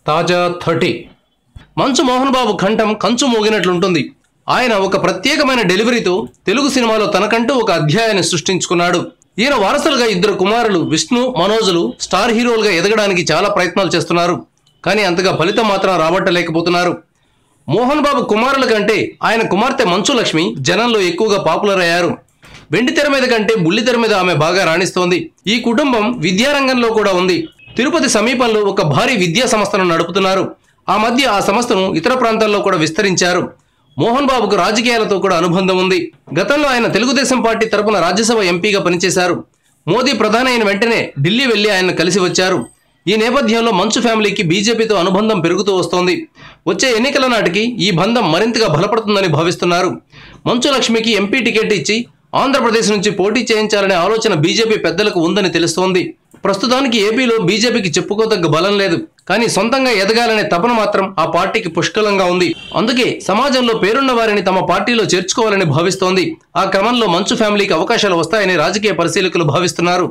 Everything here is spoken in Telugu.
తాజా 30 మంచు మోహన్ బాబు కంఠం కంచు మోగినట్లుంటుంది. ఆయన ఒక ప్రత్యేకమైన డెలివరీతో తెలుగు సినిమాలో తనకంటూ ఒక అధ్యాయాన్ని సృష్టించుకున్నాడు. ఈయన వారసులుగా 2 కుమారులు విష్ణు, మనోజులు స్టార్ హీరోలుగా ఎదగడానికి చాలా ప్రయత్నాలు చేస్తున్నారు. కానీ అంతగా ఫలితం మాత్రం రాబట్టలేకపోతున్నారు. మోహన్ బాబు కుమారుల కంటే ఆయన కుమార్తె మంచు లక్ష్మి జనంలో ఎక్కువగా పాపులర్ అయ్యారు. వెండి తెర మీద కంటే బుల్లితెర మీద ఆమె బాగా రాణిస్తోంది. ఈ కుటుంబం విద్యారంగంలో కూడా ఉంది. తిరుపతి సమీపంలో ఒక భారీ విద్యా సంస్థను నడుపుతున్నారు. ఆ మధ్య ఆ సంస్థను ఇతర ప్రాంతాల్లో కూడా విస్తరించారు. మోహన్ బాబుకు రాజకీయాలతో కూడా అనుబంధం ఉంది. గతంలో ఆయన తెలుగుదేశం పార్టీ తరపున రాజ్యసభ ఎంపీగా పనిచేశారు. మోదీ ప్రధాని అయిన వెంటనే ఢిల్లీ వెళ్లి ఆయన కలిసి వచ్చారు. ఈ నేపథ్యంలో మంచు ఫ్యామిలీకి బీజేపీతో అనుబంధం పెరుగుతూ వస్తోంది. వచ్చే ఎన్నికల నాటికి ఈ బంధం మరింతగా బలపడుతుందని భావిస్తున్నారు. మంచు లక్ష్మికి ఎంపీ టికెట్ ఇచ్చి ఆంధ్రప్రదేశ్ నుంచి పోటీ చేయించాలనే ఆలోచన బీజేపీ పెద్దలకు ఉందని తెలుస్తోంది. ప్రస్తుతానికి ఏపీలో బీజేపీకి చెప్పుకోదగ్గ బలం లేదు. కానీ సొంతంగా ఎదగాలనే తపన మాత్రం ఆ పార్టీకి పుష్కలంగా ఉంది. అందుకే సమాజంలో పేరున్న వారిని తమ పార్టీలో చేర్చుకోవాలని భావిస్తోంది. ఆ క్రమంలో మంచు ఫ్యామిలీకి అవకాశాలు వస్తాయని రాజకీయ పరిశీలకులు భావిస్తున్నారు.